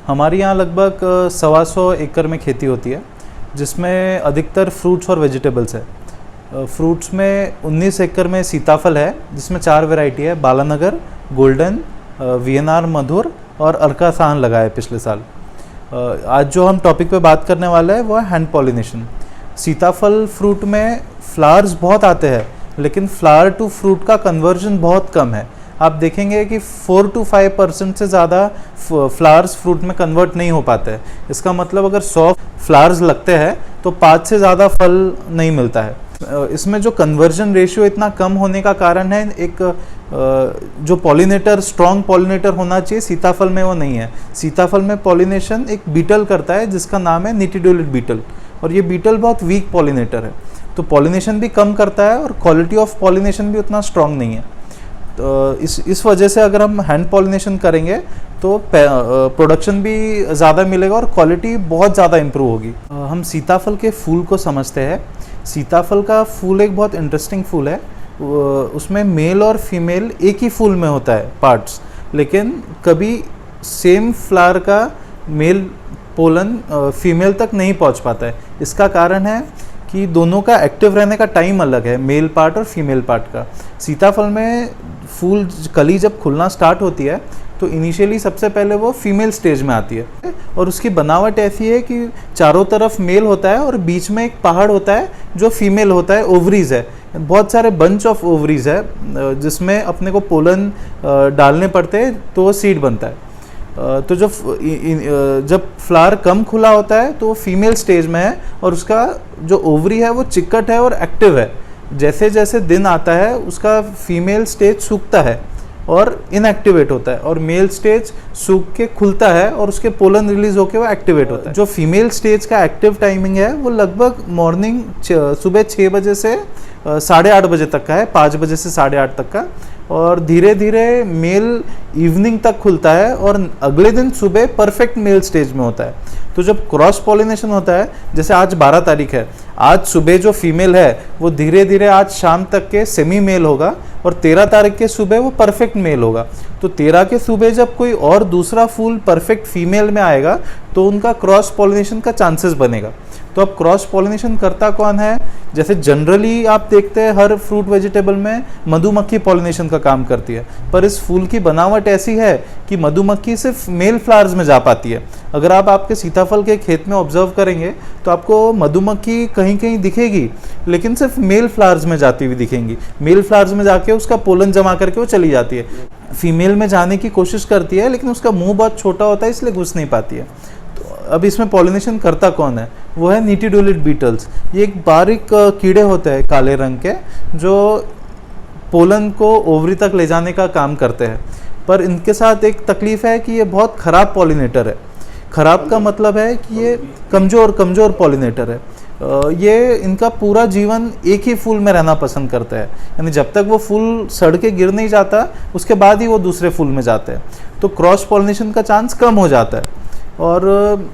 हमारे यहाँ लगभग 125 एकड़ में खेती होती है, जिसमें अधिकतर फ्रूट्स और वेजिटेबल्स है। फ्रूट्स में 19 एकड़ में सीताफल है, जिसमें 4 वैरायटी है, बालानगर, गोल्डन, वीएनआर मधुर और अर्का सांन लगा है पिछले साल। आज जो हम टॉपिक पे बात करने वाले हैं वो है हैंड पॉलिनेशन। सीताफल फ्रूट में फ्लावर्स बहुत आते हैं, लेकिन फ्लावर टू फ्रूट का कन्वर्जन बहुत कम है। आप देखेंगे कि 4 to 5% से ज़्यादा फ्लावर्स फ्रूट में कन्वर्ट नहीं हो पाते हैं। इसका मतलब अगर 100 फ्लावर्स लगते हैं तो 5 से ज़्यादा फल नहीं मिलता है। इसमें जो कन्वर्जन रेशियो इतना कम होने का कारण है, एक जो पॉलिनेटर, स्ट्रॉन्ग पॉलिनेटर होना चाहिए, सीताफल में वो नहीं है। सीताफल में पॉलिनेशन एक बीटल करता है जिसका नाम है निटिडोलिड बीटल, और ये बीटल बहुत वीक पॉलिनेटर है, तो पॉलिनेशन भी कम करता है और क्वालिटी ऑफ पॉलिनेशन भी उतना स्ट्रॉन्ग नहीं है। तो इस वजह से अगर हम हैंड पॉलिनेशन करेंगे तो प्रोडक्शन भी ज़्यादा मिलेगा और क्वालिटी बहुत ज़्यादा इम्प्रूव होगी। हम सीताफल के फूल को समझते हैं। सीताफल का फूल एक बहुत इंटरेस्टिंग फूल है। उसमें मेल और फीमेल एक ही फूल में होता है पार्ट्स, लेकिन कभी सेम फ्लावर का मेल पोलन फीमेल तक नहीं पहुंच पाता है। इसका कारण है कि दोनों का एक्टिव रहने का टाइम अलग है, मेल पार्ट और फीमेल पार्ट का। सीताफल में फूल कली जब खुलना स्टार्ट होती है तो इनिशियली सबसे पहले वो फीमेल स्टेज में आती है, और उसकी बनावट ऐसी है कि चारों तरफ मेल होता है और बीच में एक पहाड़ होता है जो फीमेल होता है, ओवरीज है, बहुत सारे बंच ऑफ ओवरीज है जिसमें अपने को पोलन डालने पड़ते हैं तो वो सीड बनता है। तो जब फ्लावर कम खुला होता है तो वो फीमेल स्टेज में है और उसका जो ओवरी है वो चिक्कट है और एक्टिव है। जैसे जैसे दिन आता है उसका फीमेल स्टेज सूखता है और इनएक्टिवेट होता है, और मेल स्टेज सूख के खुलता है और उसके पोलन रिलीज होकर वो एक्टिवेट होता है। जो फीमेल स्टेज का एक्टिव टाइमिंग है वो लगभग मॉर्निंग सुबह 6 बजे से 8:30 बजे तक का है, 5 बजे से 8:30 तक का, और धीरे धीरे मेल इवनिंग तक खुलता है और अगले दिन सुबह परफेक्ट मेल स्टेज में होता है। तो जब क्रॉस पॉलिनेशन होता है, जैसे आज 12 तारीख है, आज सुबह जो फीमेल है वो धीरे धीरे आज शाम तक के सेमी मेल होगा और 13 तारीख के सुबह वो परफेक्ट मेल होगा। तो 13 के सुबह जब कोई और दूसरा फूल परफेक्ट फीमेल में आएगा तो उनका क्रॉस पॉलिनेशन का चांसेस बनेगा। तो अब क्रॉस पॉलिनेशन करता कौन है? जैसे जनरली आप देखते हैं हर फ्रूट वेजिटेबल में मधुमक्खी पॉलिनेशन का काम करती है, पर इस फूल की बनावट ऐसी है कि मधुमक्खी सिर्फ मेल फ्लावर्स में जा पाती है। अगर आप आपके सीताफल के खेत में ऑब्जर्व करेंगे तो आपको मधुमक्खी कहीं कहीं दिखेगी, लेकिन सिर्फ मेल फ्लावर्स में जाती हुई दिखेंगी। मेल फ्लावर्स में जाके उसका पोलन जमा करके वो चली जाती है। फीमेल में जाने की कोशिश करती है, लेकिन उसका मुंह बहुत छोटा होता है, इसलिए घुस नहीं पाती है। अब इसमें पॉलिनेशन करता कौन है? वो है निटिडोलिड बीटल्स। ये एक बारीक कीड़े होते हैं काले रंग के, जो पोलन को ओवरी तक ले जाने का काम करते हैं। पर इनके साथ एक तकलीफ है कि ये बहुत ख़राब पॉलिनेटर है। ख़राब का मतलब है कि ये कमज़ोर पॉलिनेटर है। ये इनका पूरा जीवन एक ही फूल में रहना पसंद करता है, यानी जब तक वो फूल सड़ के गिर नहीं जाता उसके बाद ही वो दूसरे फूल में जाते हैं। तो क्रॉस पॉलिनेशन का चांस कम हो जाता है। और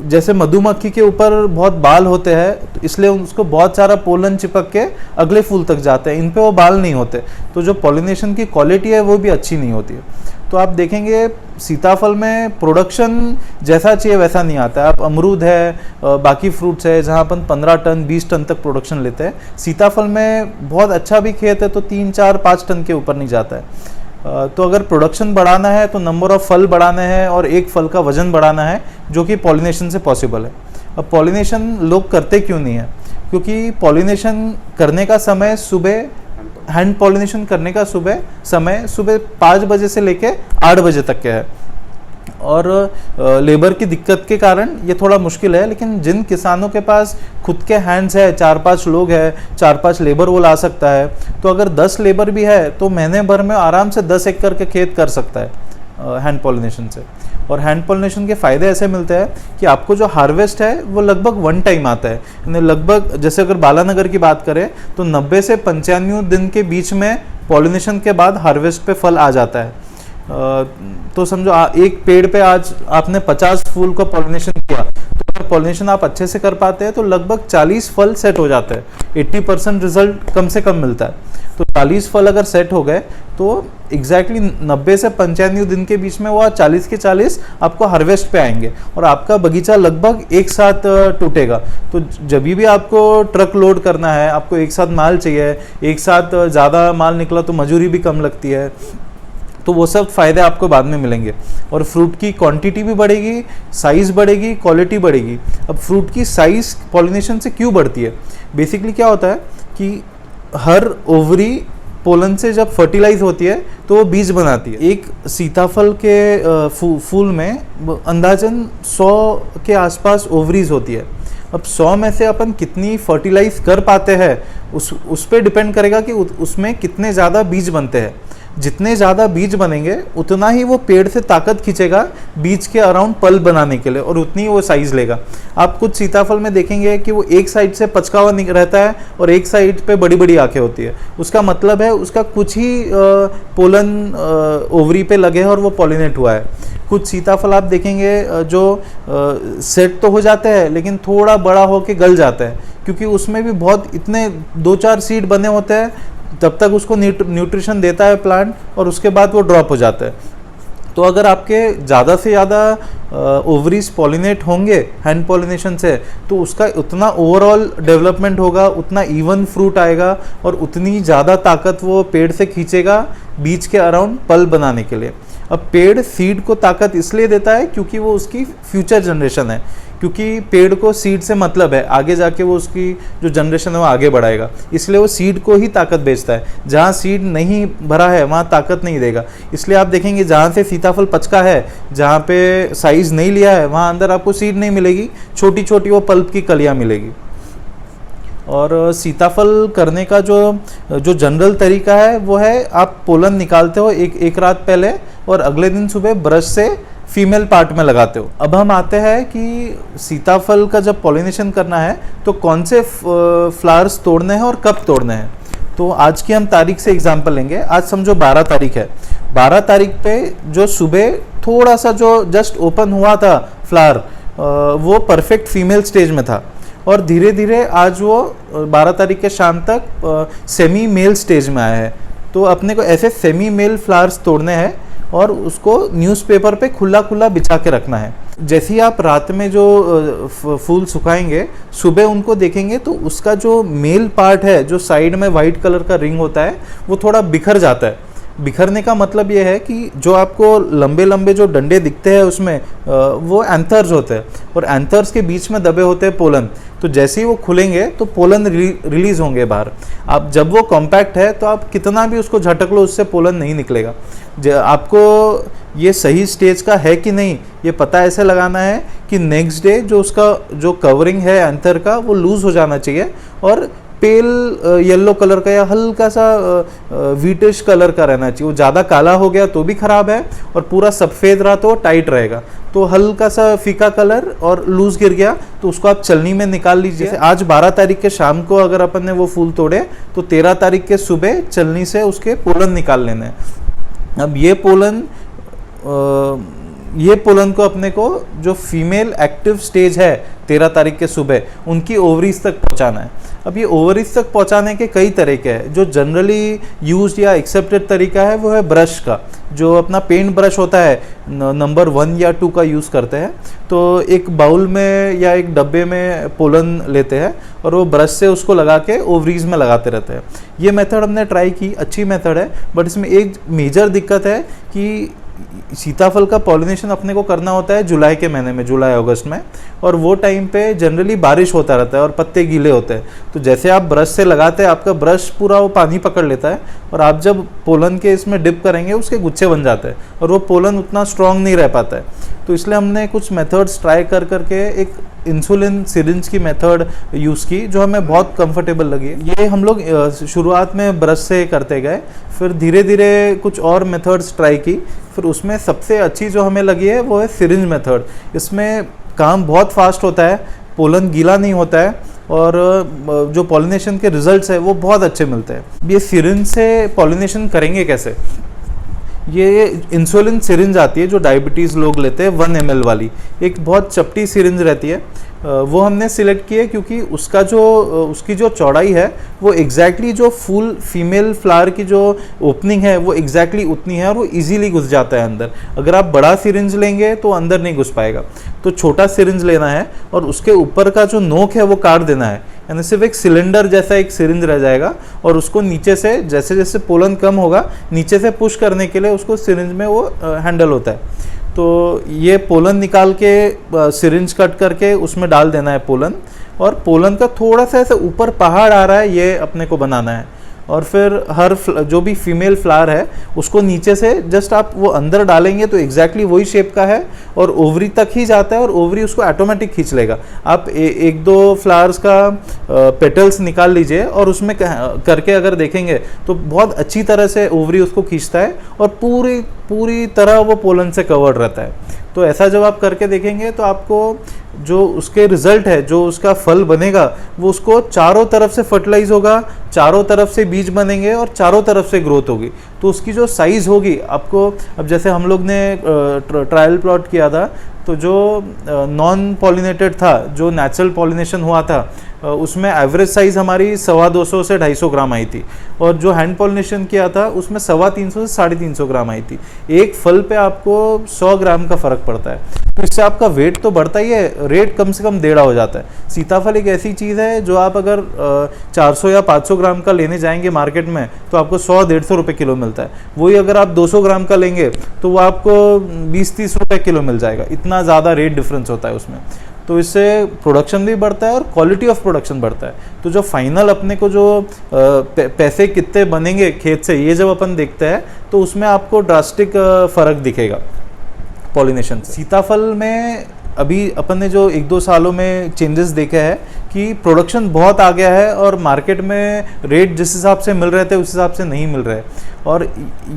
जैसे मधुमक्खी के ऊपर बहुत बाल होते हैं, तो इसलिए उसको बहुत सारा पोलन चिपक के अगले फूल तक जाते हैं। इन पे वो बाल नहीं होते, तो जो पॉलिनेशन की क्वालिटी है वो भी अच्छी नहीं होती है। तो आप देखेंगे सीताफल में प्रोडक्शन जैसा चाहिए वैसा नहीं आता है। आप अमरूद है, बाकी फ्रूट्स है जहाँ अपन 15 टन 20 टन तक प्रोडक्शन लेते हैं, सीताफल में बहुत अच्छा भी खेत है तो 3, 4, 5 टन के ऊपर नहीं जाता है। तो अगर प्रोडक्शन बढ़ाना है तो नंबर ऑफ फल बढ़ाने हैं और एक फल का वजन बढ़ाना है, जो कि पॉलिनेशन से पॉसिबल है। अब पॉलिनेशन लोग करते क्यों नहीं है? क्योंकि पॉलिनेशन करने का समय सुबह, हैंड पॉलिनेशन करने का समय सुबह 5 बजे से लेके 8 बजे तक का है, और लेबर की दिक्कत के कारण ये थोड़ा मुश्किल है। लेकिन जिन किसानों के पास खुद के हैंड्स है, 4-5 लोग है, 4-5 लेबर वो ला सकता है, तो अगर 10 लेबर भी है तो महीने भर में आराम से 10 एकड़ के खेत कर सकता है हैंड पॉलिनेशन से। और हैंड पॉलिनेशन के फ़ायदे ऐसे मिलते हैं कि आपको जो हार्वेस्ट है वो लगभग 1 टाइम आता है, यानी लगभग जैसे अगर बालानगर की बात करें तो 90 से 95 दिन के बीच में पॉलिनेशन के बाद हार्वेस्ट पे फल आ जाता है। तो समझो एक पेड़ पे आज आपने 50 फूल को पॉलिनेशन किया, तो अगर पॉलिनेशन आप अच्छे से कर पाते हैं तो लगभग 40 फल सेट हो जाते हैं। 80% रिजल्ट कम से कम मिलता है। तो 40 फल अगर सेट हो गए तो एग्जैक्टली 90 से 95 दिन के बीच में वो 40 के 40 आपको हार्वेस्ट पे आएंगे और आपका बगीचा लगभग एक साथ टूटेगा। तो जब भी आपको ट्रक लोड करना है, आपको एक साथ माल चाहिए, एक साथ ज़्यादा माल निकला तो मजूरी भी कम लगती है, तो वो सब फ़ायदे आपको बाद में मिलेंगे। और फ्रूट की क्वांटिटी भी बढ़ेगी, साइज़ बढ़ेगी, क्वालिटी बढ़ेगी। अब फ्रूट की साइज़ पॉलिनेशन से क्यों बढ़ती है? बेसिकली क्या होता है कि हर ओवरी पोलन से जब फर्टिलाइज होती है तो वो बीज बनाती है। एक सीताफल के फूल में अंदाजन 100 के आसपास ओवरीज होती है। अब 100 में से अपन कितनी फर्टिलाइज कर पाते हैं उस पर डिपेंड करेगा कि उसमें कितने ज़्यादा बीज बनते हैं। जितने ज़्यादा बीज बनेंगे उतना ही वो पेड़ से ताकत खींचेगा बीज के अराउंड पल्प बनाने के लिए, और उतनी ही वो साइज़ लेगा। आप कुछ सीताफल में देखेंगे कि वो एक साइड से पचका हुआ रहता है और एक साइड पे बड़ी बड़ी आंखें होती है। उसका मतलब है उसका कुछ ही पोलन ओवरी पे लगे हैं और वो पॉलिनेट हुआ है। कुछ सीताफल आप देखेंगे जो सेट तो हो जाते हैं लेकिन थोड़ा बड़ा होके गल जाता है, क्योंकि उसमें भी बहुत इतने 2-4 सीड बने होते हैं, तब तक उसको न्यूट्रिशन देता है प्लांट और उसके बाद वो ड्रॉप हो जाता है। तो अगर आपके ज़्यादा से ज़्यादा ओवरीज पॉलिनेट होंगे हैंड पॉलिनेशन से, तो उसका उतना ओवरऑल डेवलपमेंट होगा, उतना इवन फ्रूट आएगा और उतनी ज़्यादा ताकत वो पेड़ से खींचेगा बीज के अराउंड पल्प बनाने के लिए। अब पेड़ सीड को ताकत इसलिए देता है क्योंकि वो उसकी फ्यूचर जनरेशन है, क्योंकि पेड़ को सीड से मतलब है, आगे जाके वो उसकी जो जनरेशन है वो आगे बढ़ाएगा, इसलिए वो सीड को ही ताकत बेचता है। जहाँ सीड नहीं भरा है वहाँ ताकत नहीं देगा। इसलिए आप देखेंगे जहाँ से सीताफल पचका है, जहाँ पे साइज़ नहीं लिया है, वहाँ अंदर आपको सीड नहीं मिलेगी, छोटी छोटी वो पल्प की कलियाँ मिलेगी। और सीताफल करने का जो जनरल तरीका है वो है, आप पोलन निकालते हो एक रात पहले और अगले दिन सुबह ब्रश से फीमेल पार्ट में लगाते हो। अब हम आते हैं कि सीताफल का जब पॉलिनेशन करना है तो कौन से फ्लावर्स तोड़ने हैं और कब तोड़ने हैं। तो आज की हम तारीख से एग्जांपल लेंगे। आज समझो 12 तारीख है। 12 तारीख पे जो सुबह थोड़ा सा जो जस्ट ओपन हुआ था फ्लावर, वो परफेक्ट फीमेल स्टेज में था, और धीरे धीरे आज वो 12 तारीख के शाम तक सेमी मेल स्टेज में आया है। तो अपने को ऐसे सेमी मेल फ्लावर्स तोड़ने हैं और उसको न्यूज़पेपर पे खुला खुला बिछा के रखना है। जैसे ही आप रात में जो फूल सुखाएंगे, सुबह उनको देखेंगे तो उसका जो मेल पार्ट है, जो साइड में वाइट कलर का रिंग होता है, वो थोड़ा बिखर जाता है। बिखरने का मतलब ये है कि जो आपको लंबे लंबे जो डंडे दिखते हैं उसमें वो एंथर्स होते हैं, और एंथर्स के बीच में दबे होते हैं पोलन। तो जैसे ही वो खुलेंगे तो पोलन रिलीज होंगे बाहर। आप जब वो कॉम्पैक्ट है तो आप कितना भी उसको झटक लो, उससे पोलन नहीं निकलेगा। आपको ये सही स्टेज का है कि नहीं ये पता ऐसे लगाना है कि नेक्स्ट डे जो उसका जो कवरिंग है एंथर का वो लूज हो जाना चाहिए और पेल येलो कलर का या हल्का सा व्हीटिश कलर का रहना चाहिए। वो ज़्यादा काला हो गया तो भी ख़राब है और पूरा सफ़ेद रहा तो टाइट रहेगा। तो हल्का सा फीका कलर और लूज गिर गया तो उसको आप चलनी में निकाल लीजिए। आज 12 तारीख के शाम को अगर अपन ने वो फूल तोड़े तो 13 तारीख के सुबह चलनी से उसके पोलन निकाल लेने हैं। अब ये पोलन को अपने को जो फीमेल एक्टिव स्टेज है 13 तारीख के सुबह उनकी ओवरीज तक पहुंचाना है। अब ये ओवरीज तक पहुंचाने के कई तरीके हैं। जो जनरली यूज्ड या एक्सेप्टेड तरीका है वो है ब्रश का, जो अपना पेंट ब्रश होता है नंबर 1 या 2 का यूज़ करते हैं। तो एक बाउल में या एक डब्बे में पोलन लेते हैं और वो ब्रश से उसको लगा के ओवरीज में लगाते रहते हैं। ये मेथड हमने ट्राई की, अच्छी मेथड है, बट इसमें एक मेजर दिक्कत है कि सीताफल का पॉलिनेशन अपने को करना होता है जुलाई के महीने में, जुलाई अगस्त में, और वो टाइम पे जनरली बारिश होता रहता है और पत्ते गीले होते हैं। तो जैसे आप ब्रश से लगाते हैं आपका ब्रश पूरा वो पानी पकड़ लेता है और आप जब पोलन के इसमें डिप करेंगे उसके गुच्छे बन जाते हैं और वो पोलन उतना स्ट्रांग नहीं रह पाता है। तो इसलिए हमने कुछ मेथड्स ट्राई कर करके एक इंसुलिन सिरिंज की मेथड यूज़ की जो हमें बहुत कंफर्टेबल लगी। ये हम लोग शुरुआत में ब्रश से करते गए, फिर धीरे धीरे कुछ और मेथड्स ट्राई की, फिर उसमें सबसे अच्छी जो हमें लगी है वो है सिरिंज मेथड। इसमें काम बहुत फास्ट होता है, पोलन गीला नहीं होता है और जो पॉलिनेशन के रिजल्ट्स है वो बहुत अच्छे मिलते हैं। ये सिरिंज से पॉलिनेशन करेंगे कैसे? ये इंसुलिन सिरिंज आती है जो डायबिटीज़ लोग लेते हैं 1 ml वाली, एक बहुत चपटी सिरिंज रहती है। वो हमने सिलेक्ट किए क्योंकि उसकी जो चौड़ाई है वो एग्जैक्टली जो फूल फीमेल फ्लावर की जो ओपनिंग है वो एग्जैक्टली उतनी है और वो इजीली घुस जाता है अंदर। अगर आप बड़ा सिरिंज लेंगे तो अंदर नहीं घुस पाएगा, तो छोटा सिरिंज लेना है और उसके ऊपर का जो नोक है वो काट देना है, यानी सिर्फ एक सिलेंडर जैसा एक सिरिंज रह जाएगा और उसको नीचे से जैसे जैसे पोलन कम होगा नीचे से पुश करने के लिए उसको सिरिंज में वो हैंडल होता है। तो ये पोलन निकाल के सिरिंज कट करके उसमें डाल देना है पोलन, और पोलन का थोड़ा सा ऐसे ऊपर पहाड़ आ रहा है ये अपने को बनाना है। और फिर हर जो भी फीमेल फ्लावर है उसको नीचे से जस्ट आप वो अंदर डालेंगे तो एग्जैक्टली वही शेप का है और ओवरी तक ही जाता है और ओवरी उसको ऑटोमेटिक खींच लेगा। आप एक दो फ्लावर्स का पेटल्स निकाल लीजिए और उसमें करके अगर देखेंगे तो बहुत अच्छी तरह से ओवरी उसको खींचता है और पूरी तरह वो पोलन से कवर्ड रहता है। तो ऐसा जब आप करके देखेंगे तो आपको जो उसके रिजल्ट है, जो उसका फल बनेगा, वो उसको चारों तरफ से फर्टिलाइज होगा, चारों तरफ से बीज बनेंगे और चारों तरफ से ग्रोथ होगी। तो उसकी जो साइज़ होगी आपको, अब जैसे हम लोग ने ट्रायल प्लॉट किया था तो जो नॉन पॉलिनेटेड था, जो नेचुरल पॉलिनेशन हुआ था, उसमें एवरेज साइज़ हमारी 250 से 250 ग्राम आई थी और जो हैंड पॉलिनेशन किया था उसमें 350 से 350 ग्राम आई थी। एक फल पे आपको 100 ग्राम का फ़र्क पड़ता है, तो इससे आपका वेट तो बढ़ता ही है, रेट कम से कम 1.5 हो जाता है। सीताफल एक ऐसी चीज़ है जो आप अगर 400 या 500 ग्राम का लेने जाएंगे मार्केट में तो आपको 100-150 रुपये किलो मिलता है। वही अगर आप 200 ग्राम का लेंगे तो वो आपको 20-30 रुपये किलो मिल जाएगा। इतना ज़्यादा रेट डिफरेंस होता है उसमें। तो इससे प्रोडक्शन भी बढ़ता है और क्वालिटी ऑफ प्रोडक्शन बढ़ता है। तो जो फाइनल अपने को जो पैसे कितने बनेंगे खेत से, ये जब अपन देखते हैं तो उसमें आपको ड्रास्टिक फ़र्क दिखेगा पॉलिनेशन से। सीताफल में अभी अपन ने जो 1-2 सालों में चेंजेस देखे हैं कि प्रोडक्शन बहुत आ गया है और मार्केट में रेट जिस हिसाब से मिल रहे थे उस हिसाब से नहीं मिल रहे, और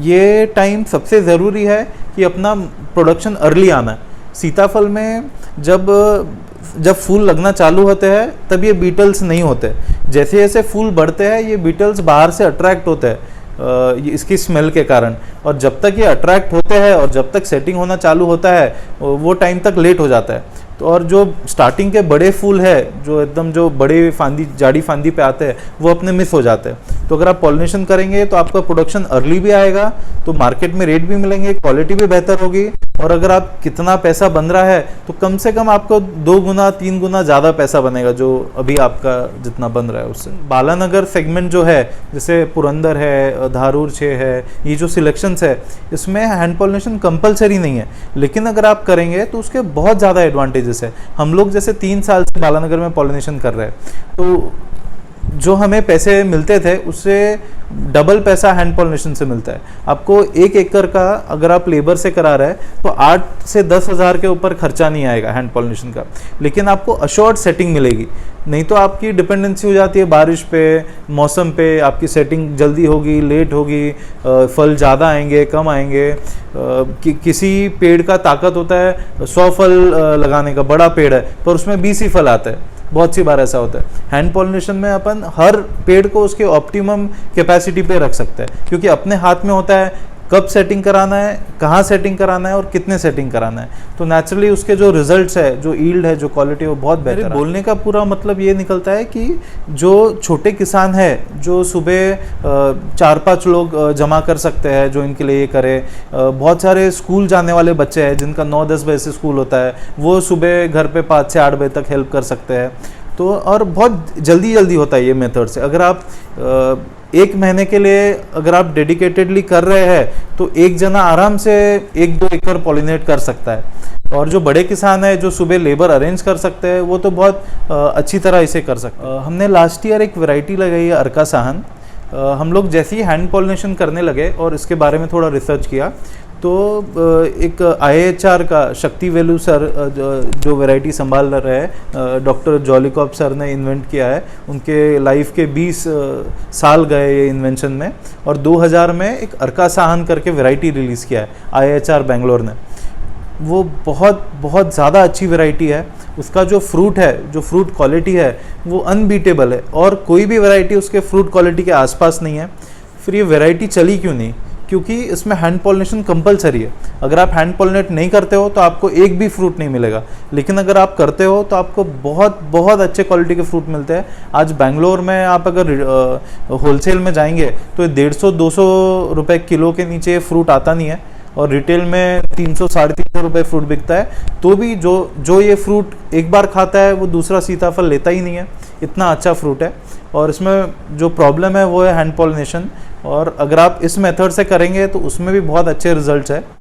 ये टाइम सबसे ज़रूरी है कि अपना प्रोडक्शन अर्ली आना है। सीताफल में जब फूल लगना चालू होते हैं तब ये बीटल्स नहीं होते, जैसे जैसे फूल बढ़ते हैं ये बीटल्स बाहर से अट्रैक्ट होते हैं इसकी स्मेल के कारण, और जब तक ये अट्रैक्ट होते हैं और जब तक सेटिंग होना चालू होता है वो टाइम तक लेट हो जाता है। तो और जो स्टार्टिंग के बड़े फूल है जो एकदम जो बड़े जाड़ी फांदी पे आते हैं वो अपने मिस हो जाते हैं। तो अगर आप पॉलिनेशन करेंगे तो आपका प्रोडक्शन अर्ली भी आएगा, तो मार्केट में रेट भी मिलेंगे, क्वालिटी भी बेहतर होगी, और अगर आप कितना पैसा बन रहा है तो कम से कम आपको 2 गुना 3 गुना ज़्यादा पैसा बनेगा जो अभी आपका जितना बन रहा है उससे। बालानगर सेगमेंट जो है, जैसे पुरंदर है, धारूर 6 है, ये जो सिलेक्शंस है इसमें हैंड पॉलिनेशन कंपलसरी नहीं है, लेकिन अगर आप करेंगे तो उसके बहुत ज़्यादा एडवांटेजेस है। हम लोग जैसे 3 साल से बालानगर में पॉलिनेशन कर रहे हैं, तो जो हमें पैसे मिलते थे उससे डबल पैसा हैंड पॉलिनेशन से मिलता है। आपको 1 एकड़ का अगर आप लेबर से करा रहे हैं तो 8 से 10 हज़ार के ऊपर खर्चा नहीं आएगा हैंड पॉलिनेशन का, लेकिन आपको अश्योर्ड सेटिंग मिलेगी। नहीं तो आपकी डिपेंडेंसी हो जाती है बारिश पे, मौसम पे, आपकी सेटिंग जल्दी होगी, लेट होगी, फल ज़्यादा आएंगे, कम आएंगे। किसी पेड़ का ताकत होता है 100 फल लगाने का, बड़ा पेड़ है पर उसमें 20 ही फल आते हैं, बहुत सी बार ऐसा होता है। हैंड पॉलिनेशन में अपन हर पेड़ को उसके ऑप्टिमम कैपेसिटी पे रख सकते हैं, क्योंकि अपने हाथ में होता है कब सेटिंग कराना है, कहाँ सेटिंग कराना है और कितने सेटिंग कराना है। तो नेचुरली उसके जो रिजल्ट्स है, जो ईल्ड है, जो क्वालिटी है वो बहुत बेहतर है। बोलने का पूरा मतलब ये निकलता है कि जो छोटे किसान है जो सुबह 4-5 लोग जमा कर सकते हैं जो इनके लिए ये करे, बहुत सारे स्कूल जाने वाले बच्चे हैं जिनका 9-10 बजे से स्कूल होता है, वो सुबह घर पे 5 से 8 बजे तक हेल्प कर सकते हैं। तो और बहुत जल्दी होता है ये मेथड से। अगर आप 1 महीने के लिए अगर आप डेडिकेटेडली कर रहे हैं तो एक जना आराम से 1-2 एकड़ पॉलिनेट कर सकता है, और जो बड़े किसान है जो सुबह लेबर अरेंज कर सकते हैं वो तो बहुत अच्छी तरह इसे कर सकते हैं। हमने लास्ट ईयर एक वैरायटी लगाई है अर्का साहन। हम लोग जैसे ही हैंड पॉलिनेशन करने लगे और इसके बारे में थोड़ा रिसर्च किया तो एक IIHR का शक्ति वेलू सर जो वैरायटी संभाल रहे हैं, डॉक्टर जॉलिकॉप सर ने इन्वेंट किया है। उनके लाइफ के 20 साल गए ये इन्वेंशन में, और 2000 में एक अर्का साहन करके वैरायटी रिलीज़ किया है IIHR बेंगलोर ने। वो बहुत ज़्यादा अच्छी वैरायटी है। उसका जो फ्रूट है, जो फ्रूट क्वालिटी है वो अनबीटेबल है, और कोई भी वैरायटी उसके फ्रूट क्वालिटी के आसपास नहीं है। फिर ये वैरायटी चली क्यों नहीं? क्योंकि इसमें हैंड पॉलिनेशन कंपलसरी है। अगर आप हैंड पॉलिनेट नहीं करते हो तो आपको एक भी फ्रूट नहीं मिलेगा, लेकिन अगर आप करते हो तो आपको बहुत बहुत अच्छे क्वालिटी के फ्रूट मिलते हैं। आज बेंगलोर में आप अगर होलसेल में जाएंगे तो 150-200 रुपए किलो के नीचे फ्रूट आता नहीं है, और रिटेल में 300-350 रुपये फ्रूट बिकता है। तो भी जो ये फ्रूट एक बार खाता है वो दूसरा सीताफल लेता ही नहीं है, इतना अच्छा फ्रूट है। और इसमें जो प्रॉब्लम है वो है हैंड पॉलिनेशन, और अगर आप इस मेथड से करेंगे तो उसमें भी बहुत अच्छे रिजल्ट्स है।